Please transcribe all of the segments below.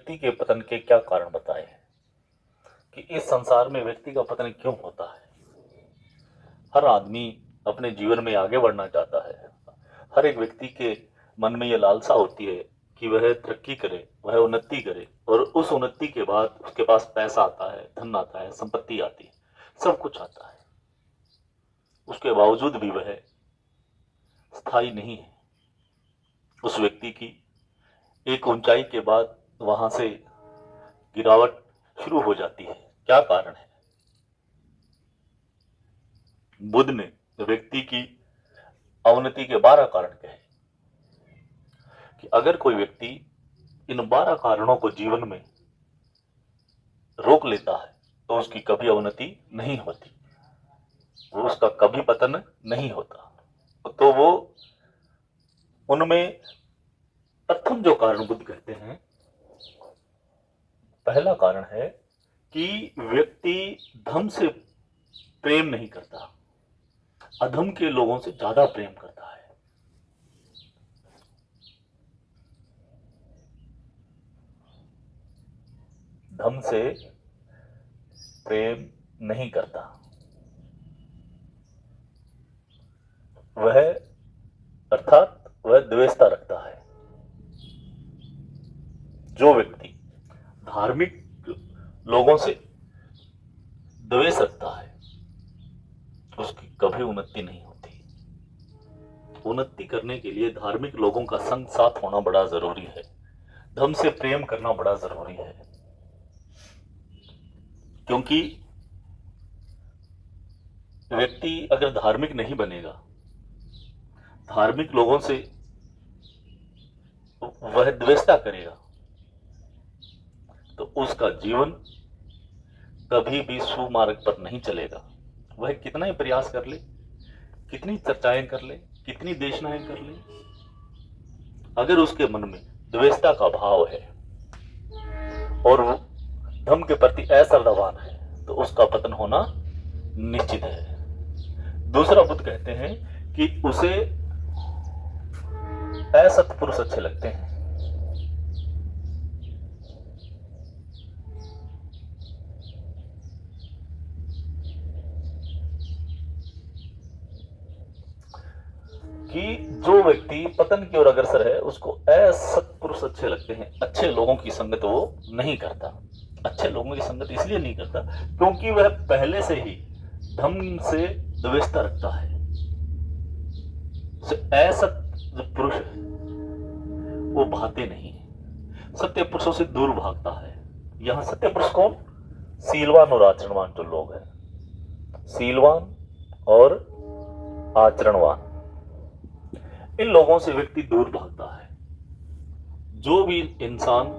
व्यक्ति के पतन के क्या कारण बताए हैं कि इस संसार में व्यक्ति का पतन क्यों होता है। हर आदमी अपने जीवन में आगे बढ़ना चाहता है। हर एक व्यक्ति के मन में यह लालसा होती है कि वह तरक्की करे, वह उन्नति करे, और उस उन्नति के बाद उसके पास पैसा आता है, धन आता है, संपत्ति आती है, सब कुछ आता है। उसके बावजूद भी वह स्थायी नहीं है। उस व्यक्ति की एक ऊंचाई के बाद वहां से गिरावट शुरू हो जाती है। क्या कारण है? बुद्ध ने व्यक्ति की अवनति के 12 कारण कहे कि अगर कोई व्यक्ति इन 12 कारणों को जीवन में रोक लेता है तो उसकी कभी अवनति नहीं होती, वो उसका कभी पतन नहीं होता। तो वो उनमें प्रथम जो कारण बुद्ध कहते हैं, पहला कारण है कि व्यक्ति धन से प्रेम नहीं करता, अधम के लोगों से ज्यादा प्रेम करता है। धन से प्रेम नहीं करता, वह अर्थात वह द्वेषता रखता है। जो व्यक्ति धार्मिक लोगों से द्वेष रखता है उसकी कभी उन्नति नहीं होती। उन्नति करने के लिए धार्मिक लोगों का संग साथ होना बड़ा जरूरी है, धर्म से प्रेम करना बड़ा जरूरी है। क्योंकि व्यक्ति अगर धार्मिक नहीं बनेगा, धार्मिक लोगों से वह द्वेषता करेगा, तो उसका जीवन कभी भी सुमार्ग पर नहीं चलेगा। वह कितना ही प्रयास कर ले, कितनी चर्चाएं कर ले, कितनी देशनाएं कर ले, अगर उसके मन में द्वेषता का भाव है और वो धर्म के प्रति अश्रद्धावान है तो उसका पतन होना निश्चित है। दूसरा बुद्ध कहते हैं कि उसे असत पुरुष अच्छे लगते हैं। कि जो व्यक्ति पतन की ओर अग्रसर है उसको असत पुरुष अच्छे लगते हैं। अच्छे लोगों की संगत वो नहीं करता। अच्छे लोगों की संगत इसलिए नहीं करता क्योंकि वह पहले से ही धर्म से द्वेषता रखता है। असत जो पुरुष है वो भाते नहीं है, सत्य पुरुषों से दूर भागता है। यहां सत्य पुरुष कौन? सीलवान और आचरणवान जो लोग हैं, सीलवान और आचरणवान, इन लोगों से व्यक्ति दूर भागता है। जो भी इंसान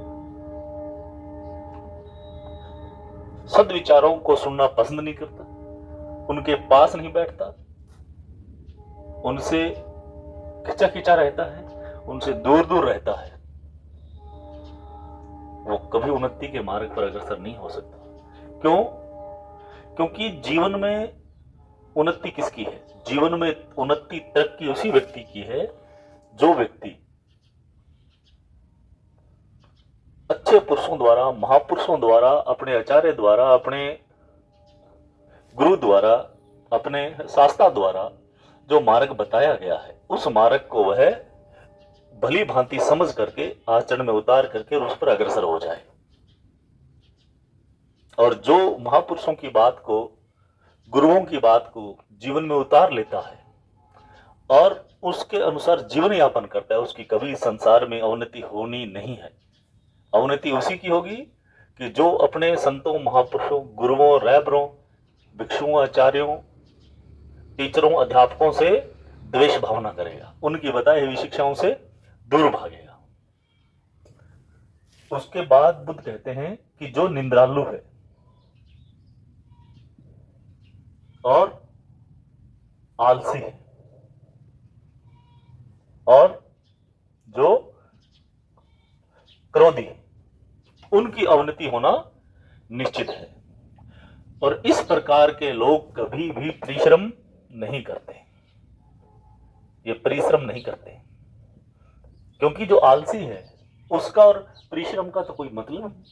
सद्विचारों को सुनना पसंद नहीं करता, उनके पास नहीं बैठता, उनसे खिंचा खिंचा रहता है, उनसे दूर दूर रहता है, वो कभी उन्नति के मार्ग पर अग्रसर नहीं हो सकता। क्यों? क्योंकि जीवन में उन्नति किसकी है? जीवन में उन्नति तरक्की उसी व्यक्ति की है जो व्यक्ति अच्छे पुरुषों द्वारा, महापुरुषों द्वारा, अपने आचार्य द्वारा, अपने गुरु द्वारा, अपने शास्त्रा द्वारा जो मार्ग बताया गया है उस मार्ग को वह भली भांति समझ करके आचरण में उतार करके उस पर अग्रसर हो जाए। और जो महापुरुषों की बात को, गुरुओं की बात को जीवन में उतार लेता है और उसके अनुसार जीवन यापन करता है, उसकी कभी संसार में अवनति होनी नहीं है। अवनति उसी की होगी कि जो अपने संतों, महापुरुषों, गुरुओं, रहबरों, भिक्षुओं, आचार्यों, टीचरों, अध्यापकों से द्वेष भावना करेगा, उनकी बताई हुई शिक्षाओं से दूर भागेगा। उसके बाद बुद्ध कहते हैं कि जो निंद्रालु है और आलसी है और जो क्रोधी है, उनकी अवनति होना निश्चित है। और इस प्रकार के लोग कभी भी परिश्रम नहीं करते, ये परिश्रम नहीं करते। क्योंकि जो आलसी है उसका और परिश्रम का तो कोई मतलब नहीं।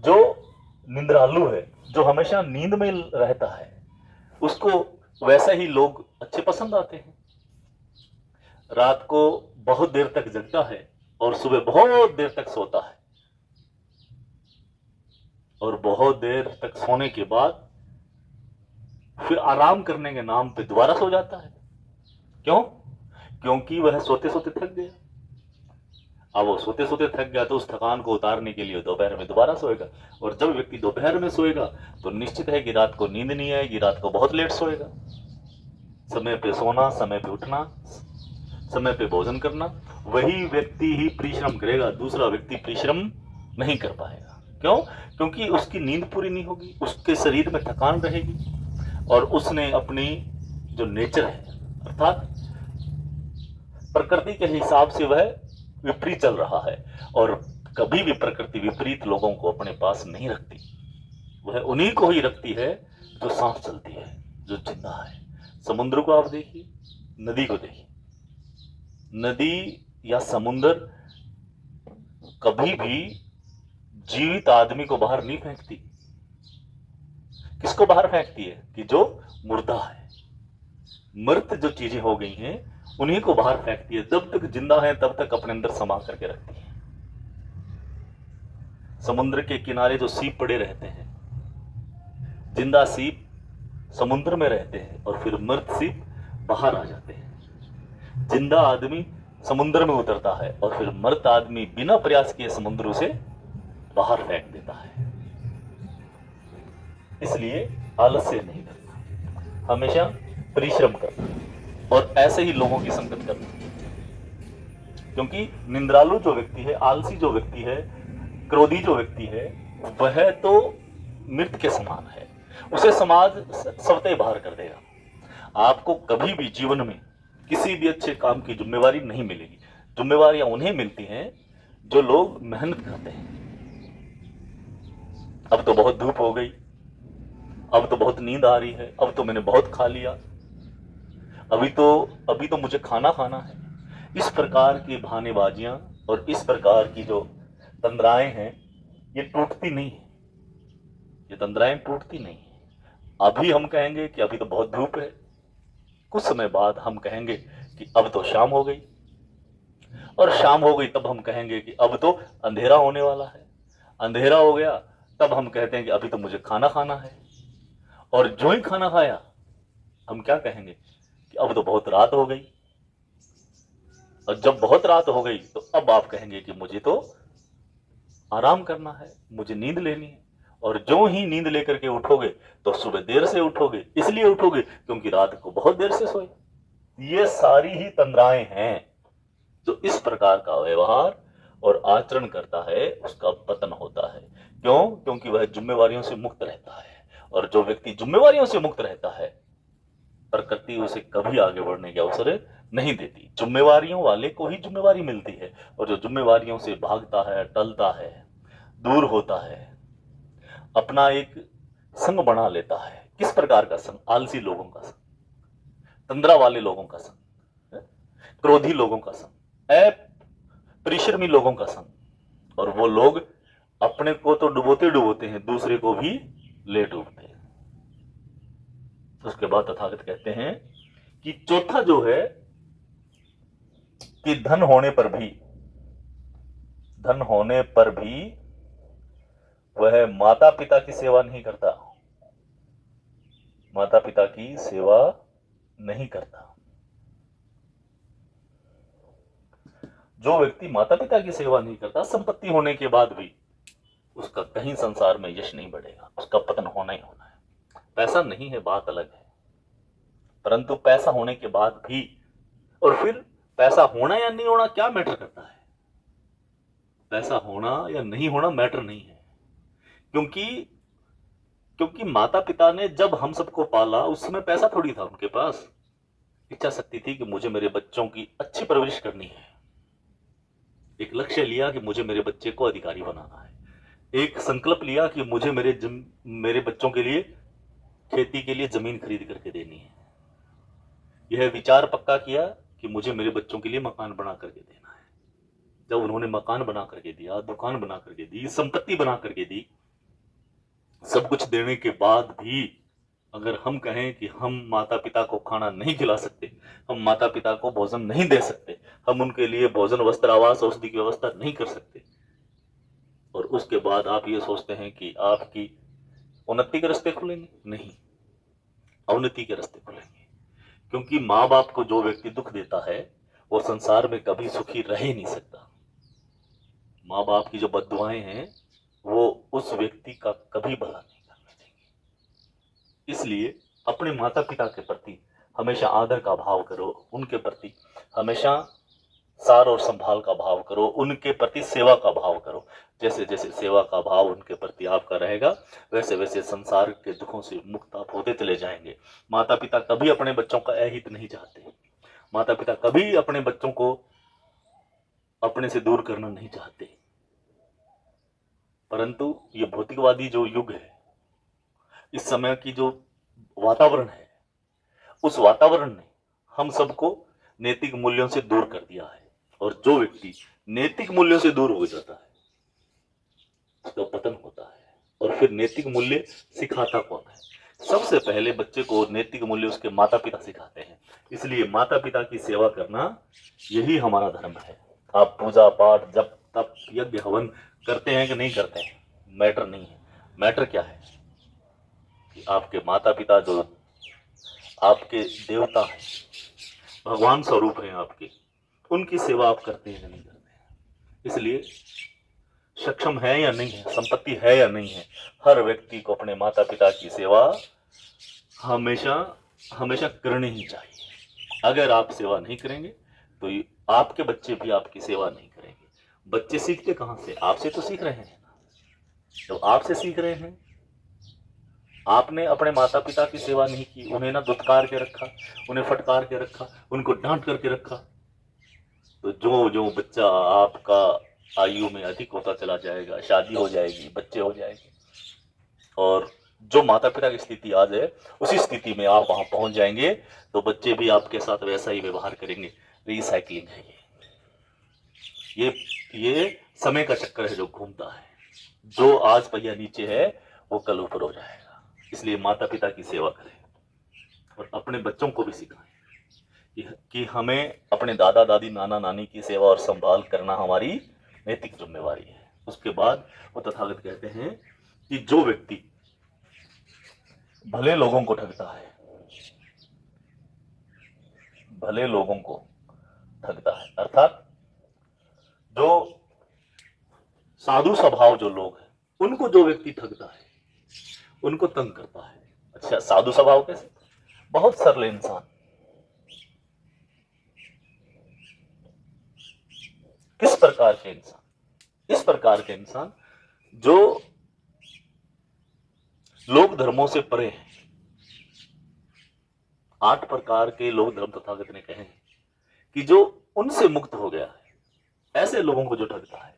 जो निंद्रालु है, जो हमेशा नींद में रहता है, उसको वैसे ही लोग अच्छे पसंद आते हैं। रात को बहुत देर तक जगता है और सुबह बहुत देर तक सोता है, और बहुत देर तक सोने के बाद फिर आराम करने के नाम पे दोबारा सो जाता है। क्यों? क्योंकि वह सोते सोते थक गया। अब वो सोते सोते थक गया तो उस थकान को उतारने के लिए दोपहर में दोबारा सोएगा, और जब व्यक्ति दोपहर में सोएगा तो निश्चित है कि रात को नींद नहीं आएगी, रात को बहुत लेट सोएगा। समय पे सोना, समय पे उठना, समय पे भोजन करना, वही व्यक्ति ही परिश्रम करेगा, दूसरा व्यक्ति परिश्रम नहीं कर पाएगा। क्यों? क्योंकि उसकी नींद पूरी नहीं होगी, उसके शरीर में थकान रहेगी, और उसने अपनी जो नेचर है अर्थात प्रकृति के हिसाब से वह विपरीत चल रहा है। और कभी भी प्रकृति विपरीत लोगों को अपने पास नहीं रखती, वह उन्हीं को ही रखती है जो सांस चलती है, जो जिंदा है। समुद्र को आप देखिए, नदी को देखिए, नदी या समुद्र कभी भी जीवित आदमी को बाहर नहीं फेंकती। किसको बाहर फेंकती है? कि जो मुर्दा है, मृत जो चीजें हो गई हैं उन्हीं को बाहर फेंकती है। जब तक जिंदा है तब तक अपने अंदर समा करके रखती है। समुद्र के किनारे जो सीप पड़े रहते हैं, जिंदा सीप समुद्र में रहते हैं और फिर मृत सीप बाहर आ जाते हैं। जिंदा आदमी समुद्र में उतरता है और फिर मृत आदमी बिना प्रयास किए समुद्र से बाहर फेंक देता है। इसलिए आलस्य नहीं करना, हमेशा परिश्रम करना, और ऐसे ही लोगों की संगत करना। क्योंकि निंद्रालु जो व्यक्ति है, आलसी जो व्यक्ति है, क्रोधी जो व्यक्ति है, वह तो मृत के समान है। उसे समाज स्वतः बाहर कर देगा। आपको कभी भी जीवन में किसी भी अच्छे काम की जिम्मेवारी नहीं मिलेगी। जिम्मेवारियां उन्हें मिलती हैं जो लोग मेहनत करते हैं। अब तो बहुत धूप हो गई, अब तो बहुत नींद आ रही है, अब तो मैंने बहुत खा लिया, अभी तो मुझे खाना खाना है। इस प्रकार की बहानेबाजियां और इस प्रकार की जो तंद्राएं हैं, ये टूटती नहीं है। ये तंद्राएं टूटती नहीं है। अभी हम कहेंगे कि अभी तो बहुत धूप है, कुछ समय बाद हम कहेंगे कि अब तो शाम हो गई, और शाम हो गई तब हम कहेंगे कि अब तो अंधेरा होने वाला है। अंधेरा हो गया तब हम कहते हैं कि अभी तो मुझे खाना खाना है, और जो ही खाना खाया हम क्या कहेंगे कि अब तो बहुत रात हो गई। और जब बहुत रात हो गई तो अब आप कहेंगे कि मुझे तो आराम करना है, मुझे नींद लेनी है। और जो ही नींद लेकर के उठोगे तो सुबह देर से उठोगे, इसलिए उठोगे क्योंकि रात को बहुत देर से सोए। ये सारी ही तंद्राएं हैं। जो इस प्रकार का व्यवहार और आचरण करता है उसका पतन होता है। क्यों? क्योंकि वह जिम्मेवारियों से मुक्त रहता है, और जो व्यक्ति जिम्मेवारियों से मुक्त रहता है प्रकृति उसे कभी आगे बढ़ने के अवसर नहीं देती। जिम्मेवारियों वाले को ही जिम्मेवारी मिलती है, और जो जिम्मेवारियों से भागता है, टलता है, दूर होता है, अपना एक संग बना लेता है। किस प्रकार का संग? आलसी लोगों का संग, तंद्रा वाले लोगों का संग, क्रोधी लोगों का संग, परिश्रमी लोगों का संग। और वो लोग अपने को तो डुबोते डुबोते हैं, दूसरे को भी ले डूबते हैं। उसके बाद तथागत कहते हैं कि चौथा जो है कि धन होने पर भी वह माता पिता की सेवा नहीं करता। माता पिता की सेवा नहीं करता। जो व्यक्ति माता पिता की सेवा नहीं करता, संपत्ति होने के बाद भी उसका कहीं संसार में यश नहीं बढ़ेगा, उसका पतन होना ही होना है। पैसा नहीं है बात अलग है, परंतु पैसा होने के बाद भी, और फिर पैसा होना या नहीं होना क्या मैटर करता है? पैसा होना या नहीं होना मैटर नहीं है। क्योंकि क्योंकि माता पिता ने जब हम सबको पाला उस समय पैसा थोड़ी था उनके पास। इच्छा शक्ति थी कि मुझे मेरे बच्चों की अच्छी परवरिश करनी है। एक लक्ष्य लिया कि मुझे मेरे बच्चे को अधिकारी बनाना है। एक संकल्प लिया कि मुझे मेरे बच्चों के लिए खेती के लिए जमीन खरीद करके देनी है। यह विचार पक्का किया कि मुझे मेरे बच्चों के लिए मकान बना करके देना है। जब उन्होंने मकान बना करके दिया, दुकान बना करके दी, संपत्ति बना करके दी, सब कुछ देने के बाद भी अगर हम कहें कि हम माता पिता को खाना नहीं खिला सकते, हम माता पिता को भोजन नहीं दे सकते, हम उनके लिए भोजन वस्त्र आवास औषधि की व्यवस्था नहीं कर सकते, और उसके बाद आप ये सोचते हैं कि आपकी उन्नति के रास्ते खुलेंगे, नहीं, अवनति के रास्ते खुलेंगे। क्योंकि माँ बाप को जो व्यक्ति दुख देता है वो संसार में कभी सुखी रह ही नहीं सकता। माँ बाप की जो बद्दुआएं हैं वो उस व्यक्ति का कभी भला नहीं करने देंगे। इसलिए अपने माता पिता के प्रति हमेशा आदर का भाव करो, उनके प्रति हमेशा सार और संभाल का भाव करो, उनके प्रति सेवा का भाव करो। जैसे जैसे सेवा का भाव उनके प्रति आपका रहेगा, वैसे वैसे संसार के दुखों से मुक्त आप होते चले जाएंगे। माता पिता कभी अपने बच्चों का अहित नहीं चाहते, माता पिता कभी अपने बच्चों को अपने से दूर करना नहीं चाहते, परंतु ये भौतिकवादी जो युग है, इस समय की जो वातावरण है, उस वातावरण ने हम सबको नैतिक मूल्यों से दूर कर दिया है। और जो व्यक्ति नैतिक मूल्यों से दूर हो जाता है उसका पतन होता है। और फिर नैतिक मूल्य सिखाता कौन है? सबसे पहले बच्चे को नैतिक मूल्य उसके माता पिता सिखाते हैं। इसलिए माता पिता की सेवा करना यही हमारा धर्म है। आप पूजा पाठ जब तप यज्ञ हवन करते हैं कि नहीं करते हैं, मैटर नहीं है। मैटर क्या है कि आपके माता पिता जो आपके देवता हैं, भगवान स्वरूप हैं आपके, उनकी सेवा आप करते हैं या नहीं करते हैं। इसलिए सक्षम है या नहीं है, संपत्ति है या नहीं है, हर व्यक्ति को अपने माता पिता की सेवा हमेशा हमेशा करनी ही चाहिए। अगर आप सेवा नहीं करेंगे तो आपके बच्चे भी आपकी सेवा नहीं करेंगे। बच्चे सीखते कहां से? आपसे तो सीख रहे हैं। तो आपसे सीख रहे हैं, आपने अपने माता पिता की सेवा नहीं की, उन्हें ना दुत्कार के रखा, उन्हें फटकार के रखा, उनको डांट करके रखा, तो जो जो बच्चा आपका आयु में अधिक होता चला जाएगा, शादी हो जाएगी, बच्चे हो जाएंगे, और जो माता पिता की स्थिति आज है उसी स्थिति में आप वहां पहुंच जाएंगे, तो बच्चे भी आपके साथ वैसा ही व्यवहार करेंगे। रिसाइकलिंग है ये ये समय का चक्कर है जो घूमता है। जो आज पहिया नीचे है वो कल ऊपर हो जाएगा। इसलिए माता पिता की सेवा करें और अपने बच्चों को भी सिखाएं कि हमें अपने दादा दादी नाना नानी की सेवा और संभाल करना हमारी नैतिक जिम्मेवारी है। उसके बाद वो तथागत कहते हैं कि जो व्यक्ति भले लोगों को ठगता है, भले लोगों को ठगता है, अर्थात जो साधु स्वभाव जो लोग हैं उनको जो व्यक्ति ठगता है, उनको तंग करता है। अच्छा, साधु स्वभाव कैसे? बहुत सरल इंसान, किस प्रकार के इंसान? इस प्रकार के इंसान जो लोक धर्मों से परे हैं। 8 प्रकार के लोक धर्म तथागत ने कहे हैं कि जो उनसे मुक्त हो गया है, ऐसे लोगों को जो ठगता है,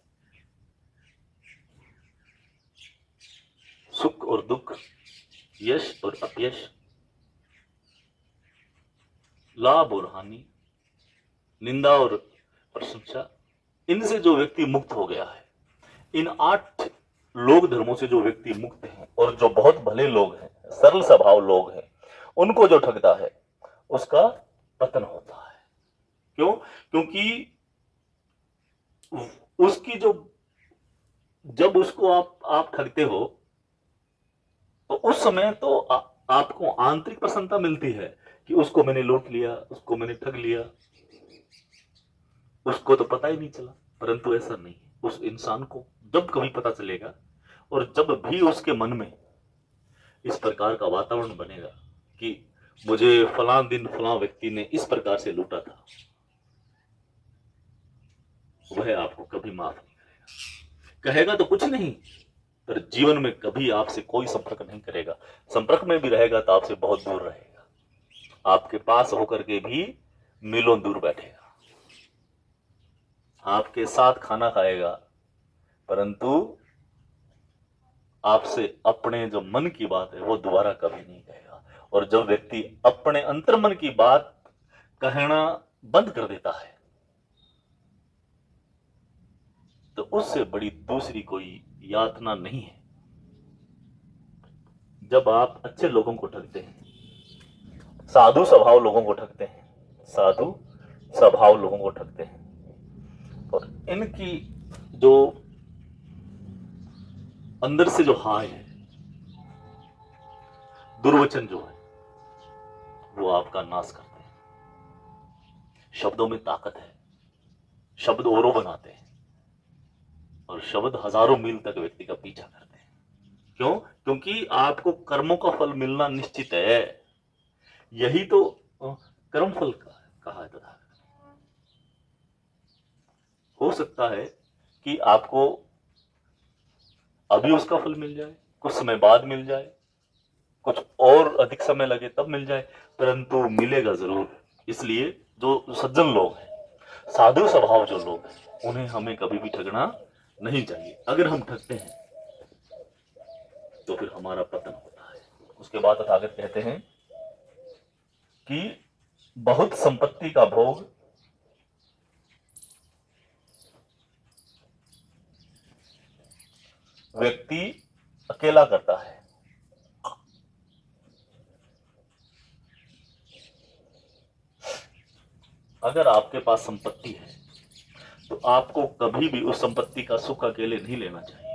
सुख और दुख, यश और अपयश, लाभ और हानि, निंदा और प्रशंसा, इनसे जो व्यक्ति मुक्त हो गया है, इन 8 लोक धर्मों से जो व्यक्ति मुक्त हैं और जो बहुत भले लोग हैं, सरल स्वभाव लोग हैं, उनको जो ठगता है उसका पतन होता है। क्यों? क्योंकि उसकी जो जब उसको आप ठगते हो तो उस समय तो आपको आंतरिक प्रसन्नता मिलती है कि उसको मैंने लूट लिया, उसको मैंने ठग लिया, उसको तो पता ही नहीं चला। परंतु ऐसा नहीं, उस इंसान को जब कभी पता चलेगा और जब भी उसके मन में इस प्रकार का वातावरण बनेगा कि मुझे फलां दिन फलां व्यक्ति ने इस प्रकार से लूटा था, वह आपको कभी माफ नहीं करेगा। कहेगा तो कुछ नहीं, पर जीवन में कभी आपसे कोई संपर्क नहीं करेगा। संपर्क में भी रहेगा तो आपसे बहुत दूर रहेगा, आपके पास होकर के भी मीलों दूर बैठेगा, आपके साथ खाना खाएगा, परंतु आपसे अपने जो मन की बात है वो दोबारा कभी नहीं कहेगा। और जब व्यक्ति अपने अंतर्मन की बात कहना बंद कर देता है तो उससे बड़ी दूसरी कोई यातना नहीं है। जब आप अच्छे लोगों को ठगते हैं, साधु स्वभाव लोगों को ठगते हैं, साधु स्वभाव लोगों को ठगते हैं, और इनकी जो अंदर से जो हाय है, दुर्वचन जो है, वो आपका नाश करते हैं। शब्दों में ताकत है, शब्द औरों बनाते हैं, और शब्द हजारों मील तक व्यक्ति का पीछा करते हैं। क्यों? क्योंकि आपको कर्मों का फल मिलना निश्चित है। यही तो कर्म फल का कहा है। तथा हो सकता है कि आपको अभी उसका फल मिल जाए, कुछ समय बाद मिल जाए, कुछ और अधिक समय लगे तब मिल जाए, परंतु मिलेगा जरूर। इसलिए जो सज्जन लोग हैं, साधु स्वभाव जो लोग हैं, उन्हें हमें कभी भी ठगना नहीं चाहिए। अगर हम ठगते हैं तो फिर हमारा पतन होता है। उसके बाद तथागत कहते हैं कि बहुत संपत्ति का भोग व्यक्ति अकेला करता है। अगर आपके पास संपत्ति है तो आपको कभी भी उस संपत्ति का सुख अकेले नहीं लेना चाहिए।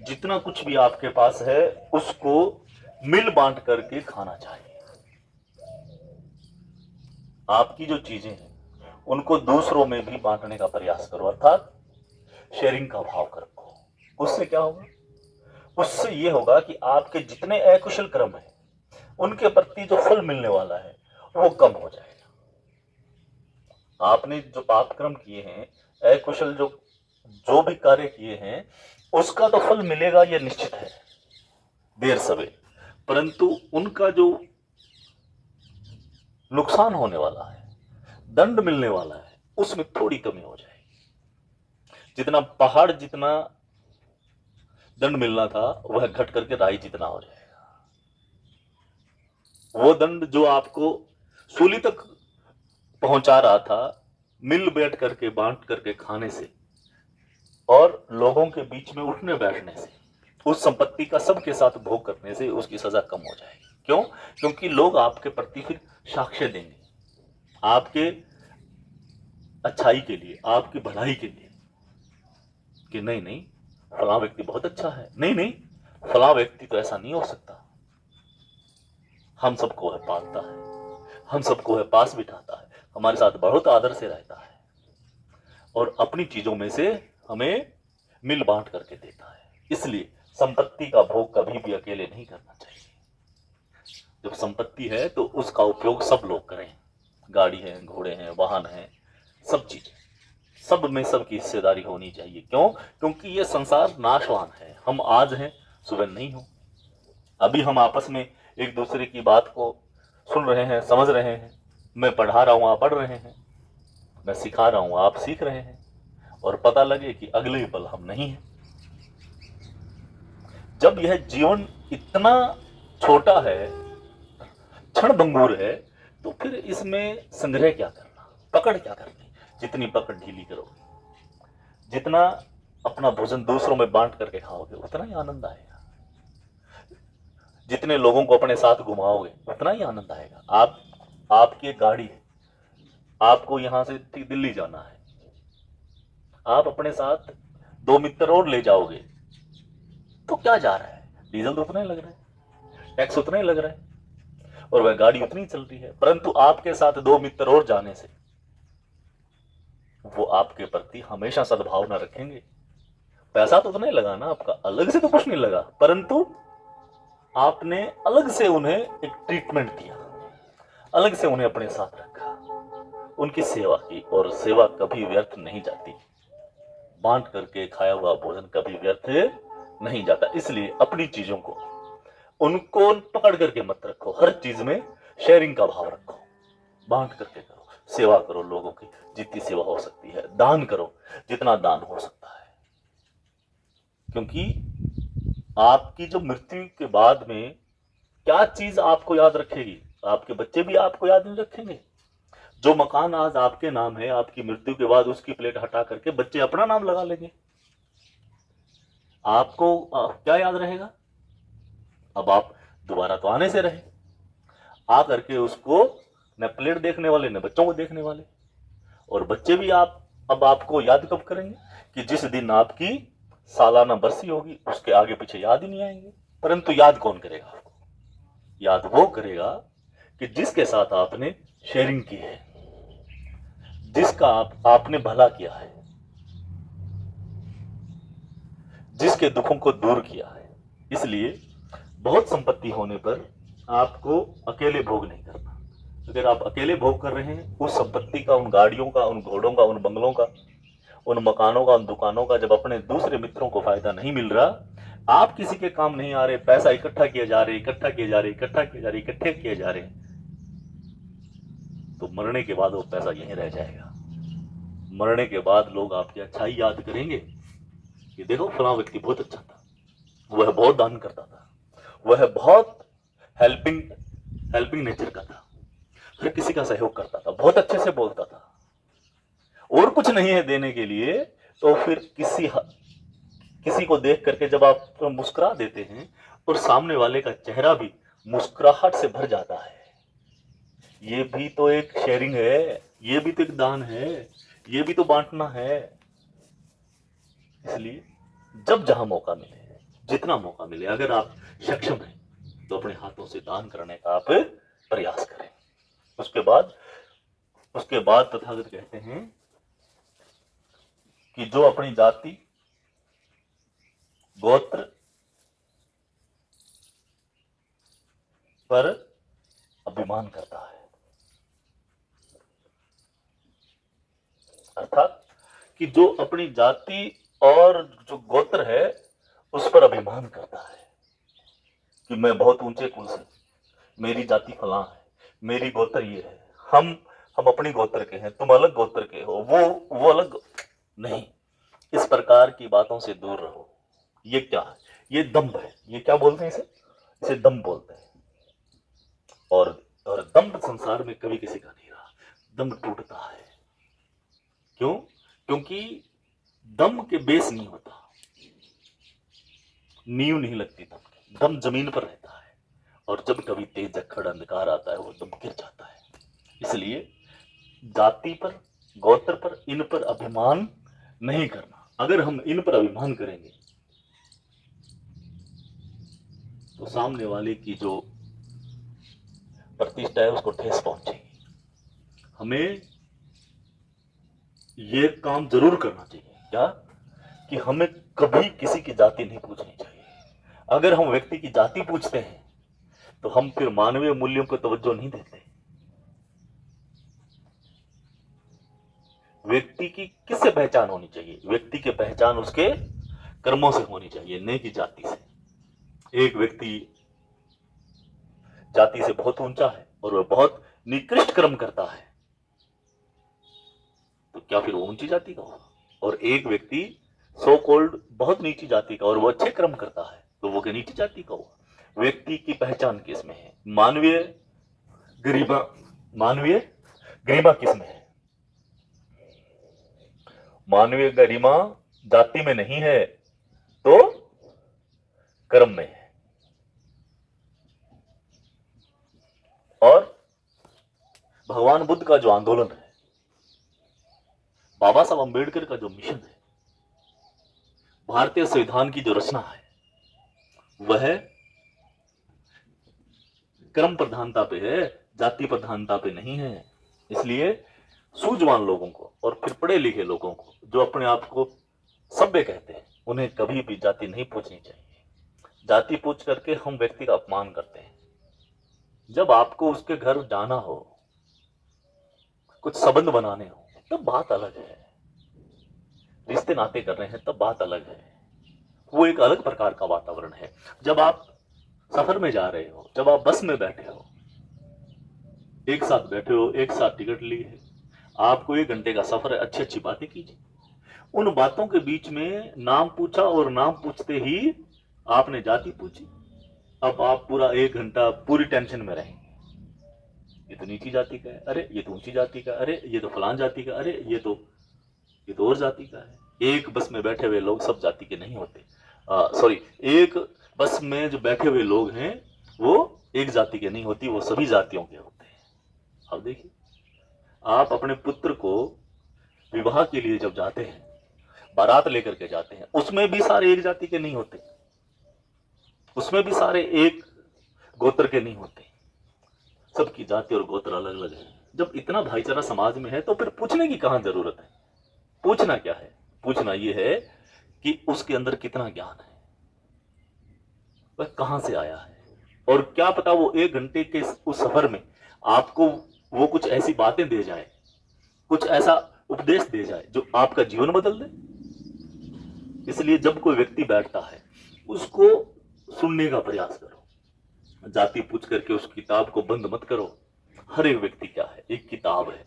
जितना कुछ भी आपके पास है उसको मिल बांट करके खाना चाहिए। आपकी जो चीजें हैं उनको दूसरों में भी बांटने का प्रयास करो, अर्थात शेयरिंग का भाव करो। उससे क्या होगा? उससे यह होगा कि आपके जितने अकुशल कर्म हैं उनके प्रति जो फल मिलने वाला है वो कम हो जाएगा। आपने जो पाप कर्म किए हैं, अकुशल जो जो भी कार्य किए हैं, उसका तो फल मिलेगा, यह निश्चित है, देर सवेर, परंतु उनका जो नुकसान होने वाला है, दंड मिलने वाला है, उसमें थोड़ी कमी हो जाएगी। जितना पहाड़ जितना दंड मिलना था वह घट करके राई जितना हो जाएगा। वो दंड जो आपको सूली तक पहुंचा रहा था, मिल बैठ करके बांट करके खाने से और लोगों के बीच में उठने बैठने से, उस संपत्ति का सबके साथ भोग करने से उसकी सजा कम हो जाएगी। क्यों? क्योंकि लोग आपके प्रति फिर साक्ष्य देंगे, आपके अच्छाई के लिए, आपकी भलाई के लिए, कि नहीं नहीं फला व्यक्ति बहुत अच्छा है, नहीं नहीं फला व्यक्ति तो ऐसा नहीं हो सकता, हम सबको है पालता है, हम सबको है पास बिठाता है, हमारे साथ बहुत आदर से रहता है, और अपनी चीजों में से हमें मिल बांट करके देता है। इसलिए संपत्ति का भोग कभी भी अकेले नहीं करना चाहिए। जब संपत्ति है तो उसका उपयोग सब लोग करें। गाड़ी है, घोड़े हैं, वाहन है, सब चीजें, सब में सबकी हिस्सेदारी होनी चाहिए। क्यों? क्योंकि ये संसार नाशवान है। हम आज हैं, सुबह नहीं हो। अभी हम आपस में एक दूसरे की बात को सुन रहे हैं, समझ रहे हैं, मैं पढ़ा रहा हूं, आप पढ़ रहे हैं, मैं सिखा रहा हूं, आप सीख रहे हैं, और पता लगे कि अगले पल हम नहीं हैं। जब यह जीवन इतना छोटा है, क्षण भंगुर है, तो फिर इसमें संग्रह क्या करना, पकड़ क्या करनी? जितनी पकड़ ढीली करोगे, जितना अपना भोजन दूसरों में बांट करके खाओगे, उतना ही आनंद आएगा। जितने लोगों को अपने साथ घुमाओगे उतना ही आनंद आएगा। आपकी एक गाड़ी है, आपको यहां से दिल्ली जाना है, आप अपने साथ 2 मित्र और ले जाओगे तो क्या जा रहा है? डीजल तो उतना ही लग रहा है, टैक्स उतना ही लग रहा है, और वह गाड़ी उतनी चल रही है, परंतु आपके साथ 2 मित्र और जाने से वो आपके प्रति हमेशा सद्भावना रखेंगे। पैसा तो उतना ही लगा ना आपका, अलग से तो कुछ नहीं लगा, परंतु आपने अलग से उन्हें एक ट्रीटमेंट दिया, अलग से उन्हें अपने साथ रखा, उनकी सेवा की, और सेवा कभी व्यर्थ नहीं जाती। बांट करके खाया हुआ भोजन कभी व्यर्थ नहीं जाता। इसलिए अपनी चीजों को उनको पकड़ करके मत रखो, हर चीज में शेयरिंग का भाव रखो, बांट करके करो, सेवा करो लोगों की, जितनी सेवा हो सकती है, दान करो जितना दान हो सकता है। क्योंकि आपकी जो मृत्यु के बाद में क्या चीज आपको याद रखेगी? आपके बच्चे भी आपको याद नहीं रखेंगे, जो मकान आज आपके नाम है, आपकी मृत्यु के बाद उसकी प्लेट हटा करके बच्चे अपना नाम लगा लेंगे। आपको क्या याद रहेगा? अब आप दोबारा तो आने से रहे, आ करके उसको न प्लेट देखने वाले न बच्चों को देखने वाले। और बच्चे भी अब आपको याद कब करेंगे? कि जिस दिन आपकी सालाना बरसी होगी, उसके आगे पीछे याद ही नहीं आएंगे। परंतु याद कौन करेगा आपको? याद वो करेगा कि जिसके साथ आपने शेयरिंग की है, जिसका आपने भला किया है, जिसके दुखों को दूर किया है। इसलिए बहुत संपत्ति होने पर आपको अकेले भोग नहीं करना। अगर आप अकेले भोग कर रहे हैं उस संपत्ति का, उन गाड़ियों का, उन घोड़ों का, उन बंगलों का, उन मकानों का, उन दुकानों का, जब अपने दूसरे मित्रों को फायदा नहीं मिल रहा, आप किसी के काम नहीं आ रहे, पैसा इकट्ठा किए जा रहे, इकट्ठा किए जा रहे, इकट्ठा किए जा रहे, इकट्ठे किए जा रहे, तो मरने के बाद वो पैसा यहीं रह जाएगा। मरने के बाद लोग आपकी अच्छाई याद करेंगे कि देखो फलां व्यक्ति बहुत अच्छा था, वह बहुत दान करता था, वह बहुत हेल्पिंग हेल्पिंग नेचर का था, हर किसी का सहयोग करता था, बहुत अच्छे से बोलता था, और कुछ नहीं है देने के लिए। तो फिर किसी को देख करके जब आप मुस्कुरा देते हैं और सामने वाले का चेहरा भी मुस्कुराहट से भर जाता है, ये भी तो एक शेयरिंग है, ये भी तो एक दान है, ये भी तो बांटना है। इसलिए जब जहां मौका मिले, जितना मौका मिले, अगर आप सक्षम हैं तो अपने हाथों से दान करने का आप प्रयास करें। उसके बाद तथागत कहते हैं कि जो अपनी जाति, गोत्र पर अभिमान करता है, अर्थात कि जो अपनी जाति और जो गोत्र है उस पर अभिमान करता है कि मैं बहुत ऊंचे कुल से, मेरी जाति फलां है, मेरी गोत्र ये है, हम अपनी गोत्र के हैं, तुम अलग गोत्र के हो, वो अलग नहीं। इस प्रकार की बातों से दूर रहो। ये क्या है? ये दम्भ है। ये क्या बोलते हैं इसे दम्भ बोलते हैं। और दम्भ संसार में कभी किसी का नहीं रहा। दम्भ टूटता है। क्यों? क्योंकि दम के बेस नहीं होता, नींव नहीं लगती दम की, दम जमीन पर रहता है, और जब कभी तेज झक्खड़ अंधकार आता है वो दम गिर जाता है। इसलिए जाति पर, गोत्र पर, इन पर अभिमान नहीं करना। अगर हम इन पर अभिमान करेंगे तो सामने वाले की जो प्रतिष्ठा है उसको ठेस पहुंचेगी। हमें ये काम जरूर करना चाहिए, क्या? कि हमें कभी किसी की जाति नहीं पूछनी चाहिए। अगर हम व्यक्ति की जाति पूछते हैं तो हम फिर मानवीय मूल्यों को तवज्जो नहीं देते। व्यक्ति की किससे पहचान होनी चाहिए? व्यक्ति की पहचान उसके कर्मों से होनी चाहिए, न कि जाति से। एक व्यक्ति जाति से बहुत ऊंचा है और वह बहुत निकृष्ट कर्म करता है, तो क्या फिर वो ऊंची जाति का होगा? और एक व्यक्ति सो कॉल्ड बहुत नीची जाति का और वो अच्छे कर्म करता है, तो वो क्या नीची जाति का होगा? व्यक्ति की पहचान किसमें है? मानवीय गरिमा किसमें है? मानवीय गरिमा जाति में नहीं है तो कर्म में है। और भगवान बुद्ध का जो आंदोलन है, बाबा साहब अंबेडकर का जो मिशन है, भारतीय संविधान की जो रचना है, वह कर्म प्रधानता पे है, जाति प्रधानता पे नहीं है। इसलिए सूझवान लोगों को और फिर पढ़े लिखे लोगों को, जो अपने आप को सभ्य कहते हैं, उन्हें कभी भी जाति नहीं पूछनी चाहिए। जाति पूछ करके हम व्यक्ति का अपमान करते हैं। जब आपको उसके घर जाना हो, कुछ संबंध बनाने हो, तब बात अलग है। रिश्ते नाते कर रहे हैं तब बात अलग है, वो एक अलग प्रकार का वातावरण है। जब आप सफर में जा रहे हो, जब आप बस में बैठे हो, एक साथ बैठे हो, एक साथ टिकट ली है, आपको 1 घंटे का सफर है, अच्छी अच्छी बातें कीजिए। उन बातों के बीच में नाम पूछा और नाम पूछते ही आपने जाति पूछी। अब आप पूरा 1 घंटा पूरी टेंशन में रहेंगे। ये तो नीची जाति का है, अरे ये तो ऊंची जाति का, अरे ये तो फलान जाति का, अरे ये तो और जाति का है। एक बस में बैठे हुए लोग सब जाति के नहीं होते। सॉरी, एक बस में जो बैठे हुए लोग हैं वो एक जाति के नहीं होती, वो सभी जातियों के होते हैं। अब देखिए, आप अपने पुत्र को विवाह के लिए जब जाते हैं, बारात लेकर के जाते हैं, उसमें भी सारे एक जाति के नहीं होते, उसमें भी सारे एक गोत्र के नहीं होते, सबकी जाति और गोत्र अलग अलग है। जब इतना भाईचारा समाज में है तो फिर पूछने की कहां जरूरत है? पूछना क्या है? पूछना यह है कि उसके अंदर कितना ज्ञान है, वह कहां से आया है, और क्या पता वो 1 घंटे के उस सफर में आपको वो कुछ ऐसी बातें दे जाए, कुछ ऐसा उपदेश दे जाए जो आपका जीवन बदल दे। इसलिए जब कोई व्यक्ति बैठता है उसको सुनने का प्रयास करो, जाति पूछ करके उस किताब को बंद मत करो। हर एक व्यक्ति क्या है, एक किताब है,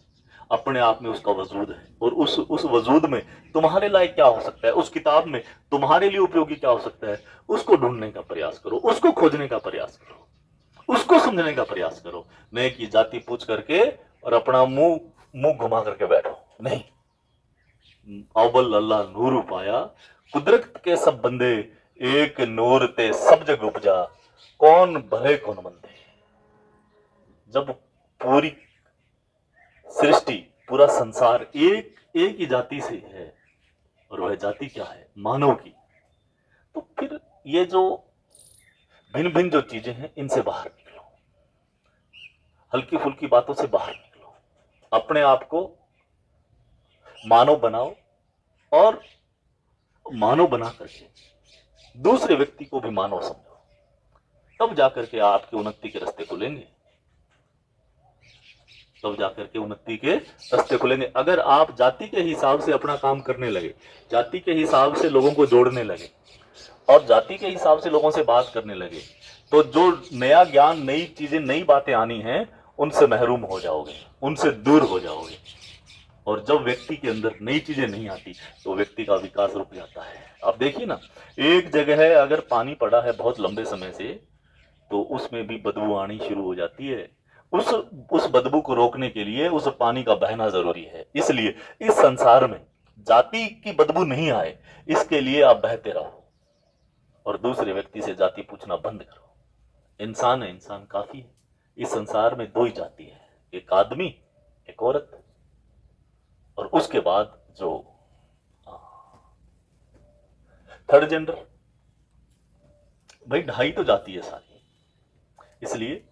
अपने आप में उसका वजूद है, और उस वजूद में तुम्हारे लायक क्या हो सकता है, उस किताब में तुम्हारे लिए उपयोगी क्या हो सकता है, उसको ढूंढने का प्रयास करो, उसको खोजने का प्रयास करो, उसको समझने का प्रयास करो। नहीं कि जाति पूछ करके और अपना मुंह मुंह घुमा करके बैठो, नहीं। अव्वल अल्लाह नूर पाया, कुदरत के सब बंदे, एक नूर ते सब जग उपजा, कौन भले कौन मंदे। जब पूरी सृष्टि, पूरा संसार एक एक ही जाति से है, और वह जाति क्या है, मानव की, तो फिर ये जो भिन्न भिन्न जो चीजें हैं इनसे बाहर निकलो, हल्की फुल्की बातों से बाहर निकलो, अपने आप को मानव बनाओ, और मानव बना करके दूसरे व्यक्ति को भी मानव समझो, तब जाकर के आपकी उन्नति के रास्ते खुलेंगे, तब जाकर के उन्नति के रास्ते खुलेंगे। अगर आप जाति के हिसाब से अपना काम करने लगे, जाति के हिसाब से लोगों को जोड़ने लगे, और जाति के हिसाब से लोगों से बात करने लगे, तो जो नया ज्ञान, नई चीजें, नई बातें आनी हैं, उनसे महरूम हो जाओगे, उनसे दूर हो जाओगे। और जब व्यक्ति के अंदर नई चीजें नहीं आती तो व्यक्ति का विकास रुक जाता है। आप देखिए ना, एक जगह है अगर पानी पड़ा है बहुत लंबे समय से, तो उसमें भी बदबू आनी शुरू हो जाती है। उस बदबू को रोकने के लिए उस पानी का बहना जरूरी है। इसलिए इस संसार में जाति की बदबू नहीं आए, इसके लिए आप बहते रहो, और दूसरे व्यक्ति से जाति पूछना बंद करो। इंसान है, इंसान काफी है। इस संसार में 2 ही जाति है, एक आदमी, एक औरत, और उसके बाद जो थर्ड जेंडर, भाई 2.5 तो जाती है सारी। इसलिए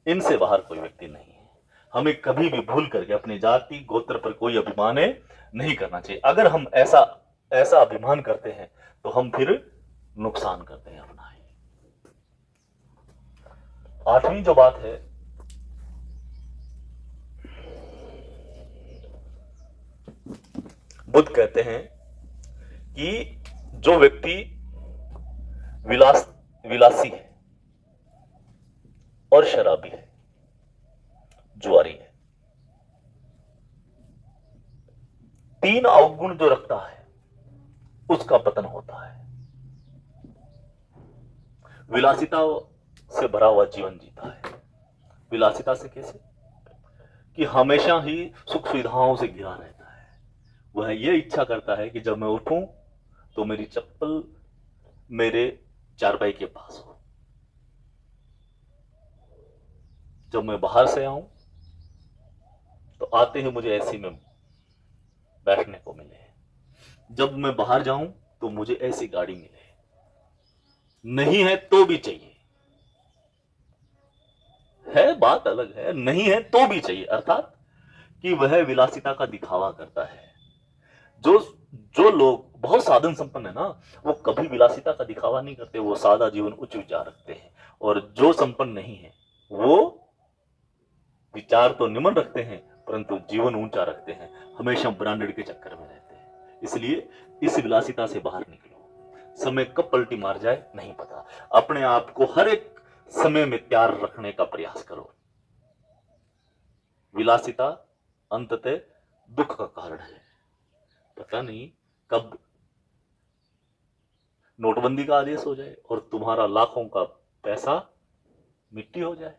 इनसे बाहर कोई व्यक्ति नहीं है। हमें कभी भी भूल करके अपनी जाति गोत्र पर कोई अभिमान नहीं करना चाहिए। अगर हम ऐसा अभिमान करते हैं तो हम फिर नुकसान करते हैं अपना ही। 8वीं जो बात है, बुद्ध कहते हैं कि जो व्यक्ति विलासी है और शराबी है, जुआरी है, 3 अवगुण जो रखता है उसका पतन होता है। विलासिता से भरा हुआ जीवन जीता है। विलासिता से कैसे? कि हमेशा ही सुख सुविधाओं से घिरा रहता है। वह यह इच्छा करता है कि जब मैं उठूं तो मेरी चप्पल मेरे चारपाई के पास हो, जब मैं बाहर से आऊं तो आते ही मुझे ऐसी में बैठने को मिले, जब मैं बाहर जाऊं तो मुझे ऐसी गाड़ी मिले, नहीं है तो भी चाहिए। है बात अलग है, नहीं है तो भी चाहिए, अर्थात कि वह विलासिता का दिखावा करता है। जो जो लोग बहुत साधन संपन्न है ना, वो कभी विलासिता का दिखावा नहीं करते, वो सादा जीवन उच्च विचार रखते हैं। और जो संपन्न नहीं है वो विचार तो निम्न रखते हैं परंतु जीवन ऊंचा रखते हैं, हमेशा ब्रांडेड के चक्कर में रहते हैं। इसलिए इस विलासिता से बाहर निकलो। समय कब पलटी मार जाए नहीं पता। अपने आप को हर एक समय में तैयार रखने का प्रयास करो। विलासिता अंततः दुख का कारण है। पता नहीं कब नोटबंदी का आदेश हो जाए और तुम्हारा लाखों का पैसा मिट्टी हो जाए।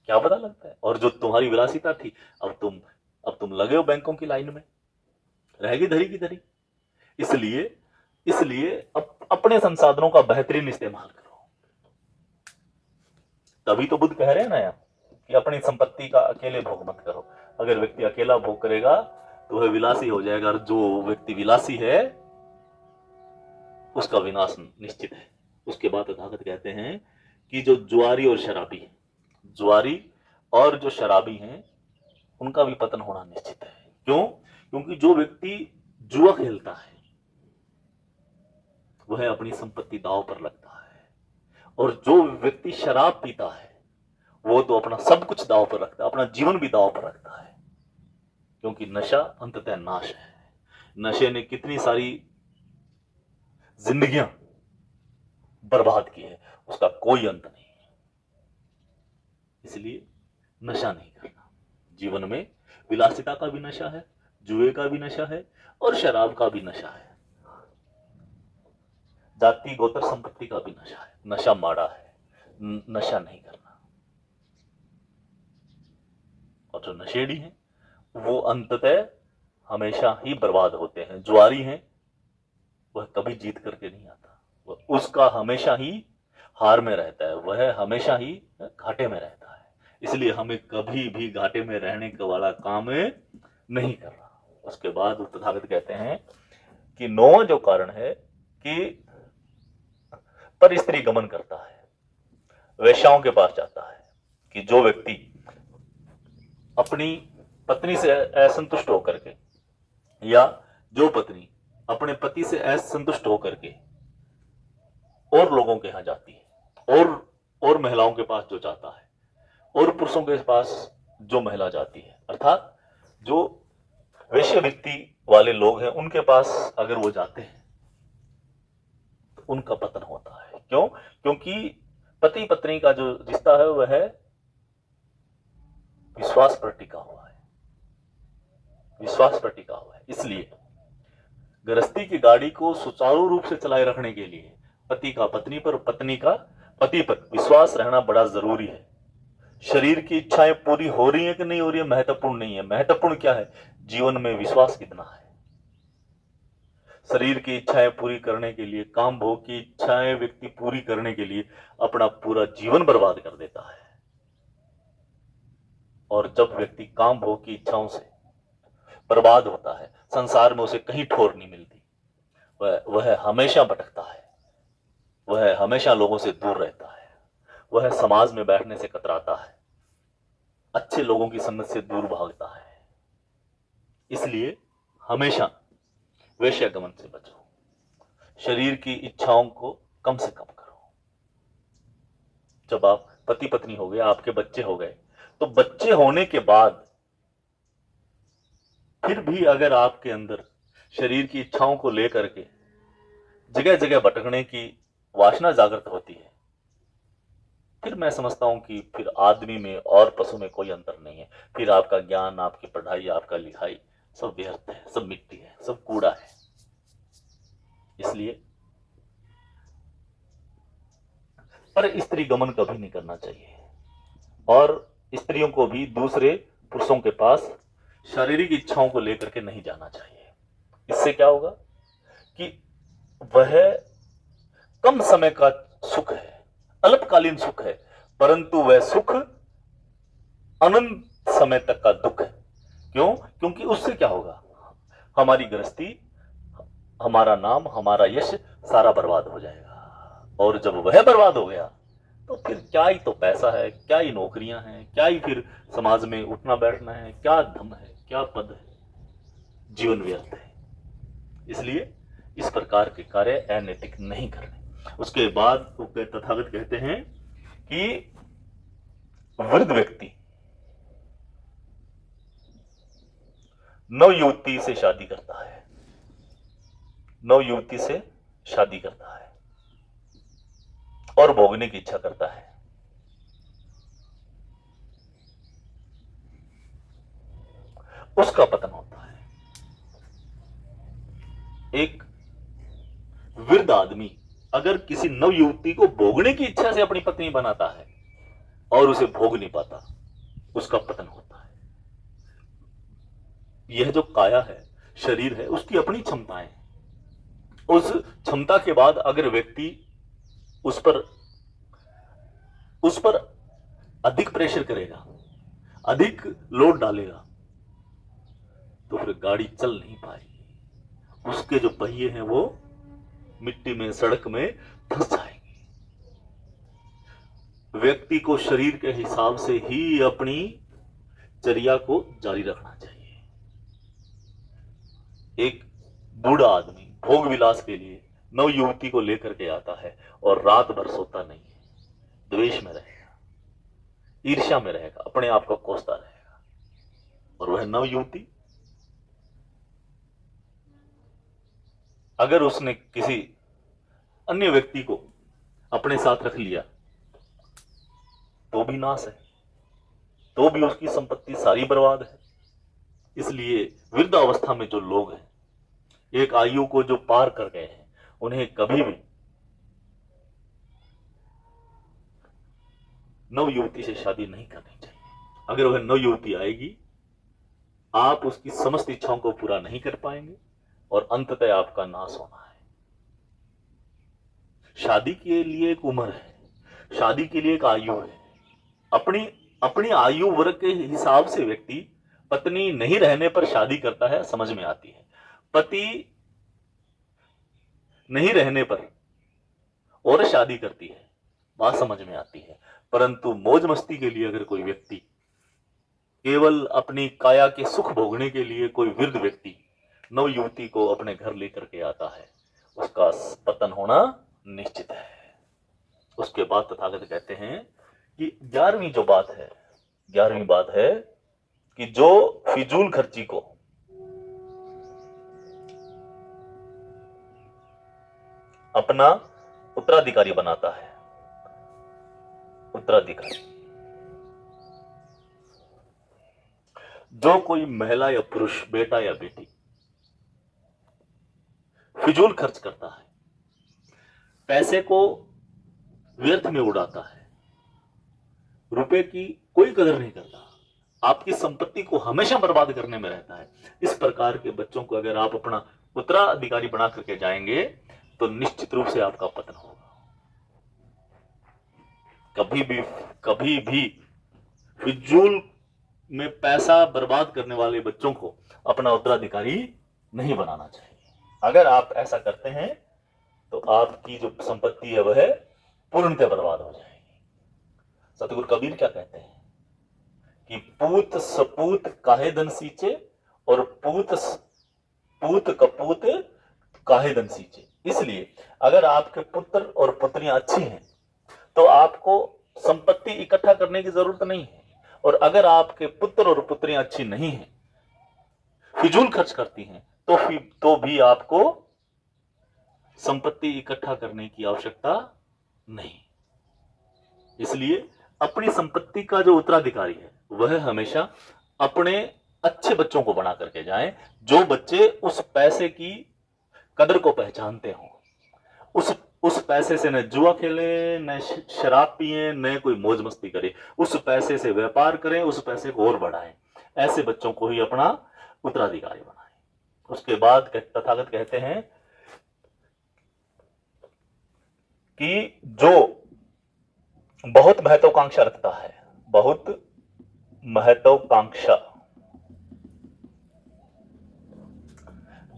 क्या पता लगता है। और जो तुम्हारी विलासिता थी, अब तुम लगे हो बैंकों की लाइन में, रहेगी धरी की धरी। इसलिए इसलिए अपने संसाधनों का बेहतरीन इस्तेमाल करो। तभी तो बुद्ध कह रहे हैं ना यार कि अपनी संपत्ति का अकेले भोग मत करो। अगर व्यक्ति अकेला भोग करेगा तो वह विलासी हो जाएगा, और जो व्यक्ति विलासी है उसका विनाश निश्चित है। उसके बाद तथागत कहते हैं कि जो जुआरी और शराबी है, जुआरी और जो शराबी हैं उनका भी पतन होना निश्चित है। क्यों? क्योंकि जो व्यक्ति जुआ खेलता है वह अपनी संपत्ति दांव पर लगता है, और जो व्यक्ति शराब पीता है वो तो अपना सब कुछ दांव पर रखता है, अपना जीवन भी दांव पर रखता है। क्योंकि नशा अंततः नाश है। नशे ने कितनी सारी जिंदगियां बर्बाद की है, उसका कोई अंत नहीं। इसलिए नशा नहीं करना। जीवन में विलासिता का भी नशा है, जुए का भी नशा है, और शराब का भी नशा है, जाति गोत्र संपत्ति का भी नशा है। नशा माड़ा है, नशा नहीं करना। और जो नशेड़ी हैं वो अंततः हमेशा ही बर्बाद होते हैं। जुआरी हैं वह कभी जीत करके नहीं आता, वह उसका हमेशा ही हार में रहता है, वह हमेशा ही घाटे में रहता है। इसलिए हमें कभी भी घाटे में रहने का वाला काम नहीं करना। उसके बाद तथागत कहते हैं कि 9वां जो कारण है कि पर स्त्री गमन करता है, वेश्याओं के पास जाता है। कि जो व्यक्ति अपनी पत्नी से असंतुष्ट होकर के, या जो पत्नी अपने पति से असंतुष्ट होकर के और लोगों के यहां जाती है, और महिलाओं के पास जो जाता है, और पुरुषों के पास जो महिला जाती है, अर्थात जो वैश्य व्यक्ति वाले लोग हैं उनके पास अगर वो जाते हैं तो उनका पतन होता है। क्यों? क्योंकि पति पत्नी का जो रिश्ता है वह विश्वास पर टिका हुआ है, विश्वास पर टिका हुआ है। इसलिए गृहस्थी की गाड़ी को सुचारू रूप से चलाए रखने के लिए पति का पत्नी पर, पत्नी का पति पर विश्वास रहना बड़ा जरूरी है। शरीर की इच्छाएं पूरी हो रही है कि नहीं हो रही है महत्वपूर्ण नहीं है। महत्वपूर्ण क्या है? जीवन में विश्वास कितना है। शरीर की इच्छाएं पूरी करने के लिए, काम भोग की इच्छाएं व्यक्ति पूरी करने के लिए अपना पूरा जीवन बर्बाद कर देता है। और जब व्यक्ति काम भोग की इच्छाओं से बर्बाद होता है, संसार में उसे कहीं ठोर नहीं मिलती, वह हमेशा भटकता है, वह हमेशा लोगों से दूर रहता है, वह समाज में बैठने से कतराता है, अच्छे लोगों की संगत से दूर भागता है। इसलिए हमेशा वेश्यागमन से बचो, शरीर की इच्छाओं को कम से कम करो। जब आप पति पत्नी हो गए, आपके बच्चे हो गए, तो बच्चे होने के बाद फिर भी अगर आपके अंदर शरीर की इच्छाओं को लेकर के जगह जगह भटकने की वासना जागृत होती है, फिर मैं समझता हूं कि फिर आदमी में और पशु में कोई अंतर नहीं है। फिर आपका ज्ञान, आपकी पढ़ाई, आपका लिखाई सब व्यर्थ है, सब मिट्टी है, सब कूड़ा है। इसलिए पर स्त्री गमन कभी नहीं करना चाहिए, और स्त्रियों को भी दूसरे पुरुषों के पास शारीरिक इच्छाओं को लेकर के नहीं जाना चाहिए। इससे क्या होगा कि वह कम समय का सुख है, अल्पकालीन सुख है, परंतु वह सुख अनंत समय तक का दुख है। क्यों? क्योंकि उससे क्या होगा? हमारी गृहस्थी, हमारा नाम, हमारा यश सारा बर्बाद हो जाएगा। और जब वह बर्बाद हो गया तो फिर क्या ही तो पैसा है, क्या ही नौकरियां हैं, क्या ही फिर समाज में उठना बैठना है, क्या धन है, क्या पद है, जीवन व्यर्थ है। इसलिए इस प्रकार के कार्य अनैतिक नहीं करने। उसके बाद तथागत कहते हैं कि वृद्ध व्यक्ति नव युवती से शादी करता है, नव युवती से शादी करता है और भोगने की इच्छा करता है, उसका पतन होता है। एक वृद्ध आदमी अगर किसी नव युवती को भोगने की इच्छा से अपनी पत्नी बनाता है और उसे भोग नहीं पाता, उसका पतन होता है। यह जो काया है, शरीर है, उसकी अपनी क्षमताएं हैं। उस क्षमता के बाद अगर व्यक्ति उस पर अधिक प्रेशर करेगा, अधिक लोड डालेगा, तो फिर गाड़ी चल नहीं पाएगी। उसके जो पहिए हैं वो मिट्टी में, सड़क में फंस जाएंगे। व्यक्ति को शरीर के हिसाब से ही अपनी चर्या को जारी रखना चाहिए। एक बूढ़ा आदमी भोग विलास के लिए नव युवती को लेकर के आता है और रात भर सोता नहीं है, द्वेष में रहेगा, ईर्ष्या में रहेगा, अपने आप को कोसता रहेगा। और वह नव युवती अगर उसने किसी अन्य व्यक्ति को अपने साथ रख लिया तो भी नाश है, तो भी उसकी संपत्ति सारी बर्बाद है। इसलिए वृद्ध अवस्था में जो लोग हैं, एक आयु को जो पार कर गए हैं, उन्हें कभी भी नव युवती से शादी नहीं करनी चाहिए। अगर वह नव युवती आएगी, आप उसकी समस्त इच्छाओं को पूरा नहीं कर पाएंगे और अंततः आपका नाश होना है। शादी के लिए एक उम्र है, शादी के लिए एक आयु है। अपनी अपनी आयु वर्ग के हिसाब से व्यक्ति पत्नी नहीं रहने पर शादी करता है, समझ में आती है। पति नहीं रहने पर और शादी करती है, बात समझ में आती है। परंतु मौज मस्ती के लिए अगर कोई व्यक्ति, केवल अपनी काया के सुख भोगने के लिए कोई वृद्ध व्यक्ति नव युवती को अपने घर लेकर के आता है, उसका पतन होना निश्चित है। उसके बाद तथागत कहते हैं कि 11वीं जो बात है, 11वीं बात है कि जो फिजूल खर्ची को अपना उत्तराधिकारी बनाता है, उत्तराधिकारी, जो कोई महिला या पुरुष, बेटा या बेटी फिजूल खर्च करता है, पैसे को व्यर्थ में उड़ाता है, रुपए की कोई कदर नहीं करता, आपकी संपत्ति को हमेशा बर्बाद करने में रहता है, इस प्रकार के बच्चों को अगर आप अपना उत्तराधिकारी बना करके जाएंगे तो निश्चित रूप से आपका पतन होगा। कभी भी फिजूल में पैसा बर्बाद करने वाले बच्चों को अपना उत्तराधिकारी नहीं बनाना चाहिए। अगर आप ऐसा करते हैं तो आपकी जो संपत्ति है वह पूर्णतः बर्बाद हो जाएगी। सतगुरु कबीर क्या कहते हैं कि पूत सपूत काहे धन सींचे और पूत कपूत काहे धन सींचे। इसलिए अगर आपके पुत्र और पुत्रियां अच्छी हैं तो आपको संपत्ति इकट्ठा करने की जरूरत नहीं है, और अगर आपके पुत्र और पुत्रियां अच्छी नहीं हैं, फिजूल खर्च करती हैं, तो भी आपको संपत्ति इकट्ठा करने की आवश्यकता नहीं। इसलिए अपनी संपत्ति का जो उत्तराधिकारी है वह हमेशा अपने अच्छे बच्चों को बना करके जाएं, जो बच्चे उस पैसे की कदर को पहचानते हों, उस पैसे से न जुआ खेलें, न शराब पिए, न कोई मौज मस्ती करे, उस पैसे से व्यापार करें, उस पैसे को और बढ़ाएं। ऐसे बच्चों को ही अपना उत्तराधिकारी बनाएं। उसके बाद तथागत कहते हैं कि जो बहुत महत्वाकांक्षा रखता है, बहुत महत्वाकांक्षा,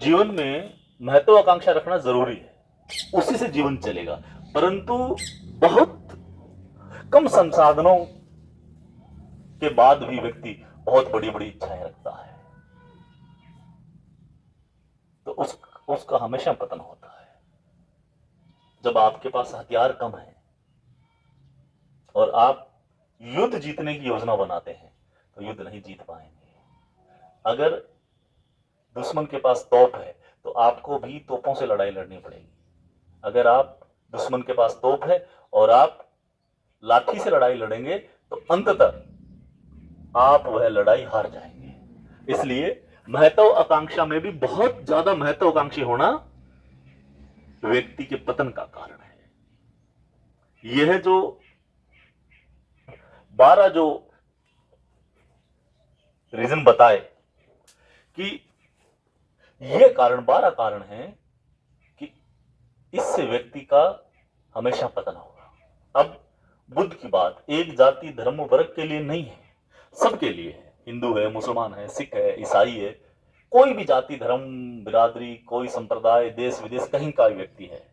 जीवन में महत्वाकांक्षा रखना जरूरी है, उसी से जीवन चलेगा। परंतु बहुत कम संसाधनों के बाद भी व्यक्ति बहुत बड़ी बड़ी इच्छाएं रखता है, तो उसका हमेशा पतन होता है। जब आपके पास हथियार कम है और आप युद्ध जीतने की योजना बनाते हैं तो युद्ध नहीं जीत पाएंगे। अगर दुश्मन के पास तोप है तो आपको भी तोपों से लड़ाई लड़नी पड़ेगी। अगर आप दुश्मन के पास तोप है और आप लाठी से लड़ाई लड़ेंगे तो अंततः आप वह लड़ाई हार जाएंगे। इसलिए महत्वाकांक्षा में भी बहुत ज्यादा महत्वाकांक्षी होना व्यक्ति के पतन का कारण है। यह जो 12 जो रीजन बताए कि ये कारण 12 कारण हैं कि इससे व्यक्ति का हमेशा पतन होगा। अब बुद्ध की बात एक जाति धर्म वर्ग के लिए नहीं है, सबके लिए है। हिंदू है, मुसलमान है, सिख है, ईसाई है, कोई भी जाति धर्म बिरादरी, कोई संप्रदाय, देश विदेश कहीं का व्यक्ति है,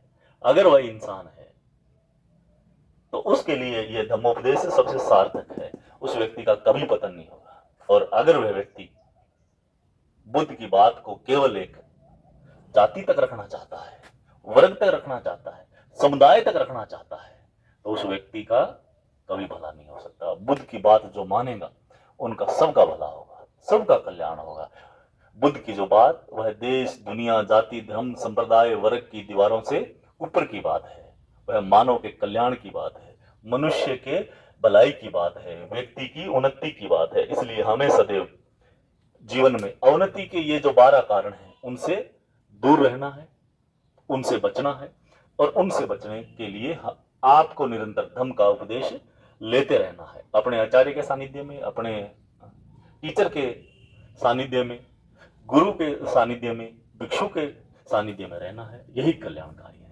अगर वह इंसान है तो उसके लिए यह धम्मोपदेश सबसे सार्थक है। उस व्यक्ति का कभी पतन नहीं होगा। और अगर वह व्यक्ति बुद्ध की बात को केवल एक जाति तक रखना चाहता है, वर्ग तक रखना चाहता है, समुदाय तक रखना चाहता है, तो उस व्यक्ति का कभी भला नहीं हो सकता। बुद्ध की बात जो मानेगा उनका सबका भला होगा, सबका कल्याण होगा। बुद्ध की जो बात वह देश दुनिया जाति धर्म संप्रदाय वर्ग की दीवारों से ऊपर की बात है। वह मानव के कल्याण की बात है, मनुष्य के भलाई की बात है, व्यक्ति की उन्नति की बात है। इसलिए हमें सदैव जीवन में अवनति के ये जो 12 कारण हैं उनसे दूर रहना है, उनसे बचना है। और उनसे बचने के लिए आपको निरंतर धम्म का उपदेश लेते रहना है, अपने आचार्य के सानिध्य में, अपने टीचर के सानिध्य में, गुरु के सानिध्य में, भिक्षु के सानिध्य में रहना है। यही कल्याणकारी है।